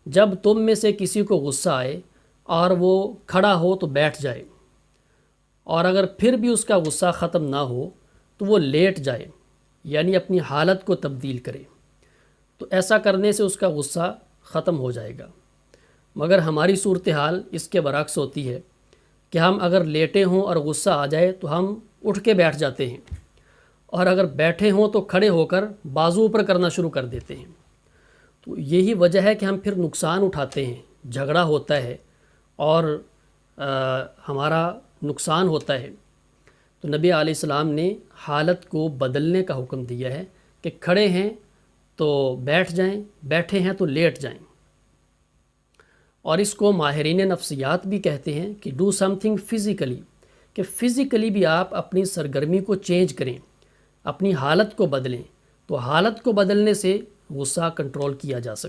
जब तुम में से किसी को गुस्सा आए और वो खड़ा हो तो बैठ जाए, और अगर फिर भी उसका गुस्सा ख़त्म ना हो तो वो लेट जाए, यानी अपनी हालत को तब्दील करे। तो ऐसा करने से उसका गुस्सा ख़त्म हो जाएगा। मगर हमारी सूरत हाल इसके बरक्स होती है कि हम अगर लेटे हों और गुस्सा आ जाए तो हम उठ के बैठ जाते हैं, और अगर बैठे हों तो खड़े होकर बाजू ऊपर करना शुरू कर देते हैं। तो यही वजह है कि हम फिर नुकसान उठाते हैं, झगड़ा होता है और हमारा नुकसान होता है। तो नबी अलैहिस्सलाम ने हालत को बदलने का हुक्म दिया है कि खड़े हैं तो बैठ जाएं, बैठे हैं तो लेट जाएं। और इसको माहिरीन नफ्सियात भी कहते हैं कि डू समथिंग फ़िज़िकली, कि फ़िज़िकली भी आप अपनी सरगर्मी को चेंज करें, अपनी हालत को बदलें। तो हालत को बदलने से गुस्सा कंट्रोल किया जा सकता है।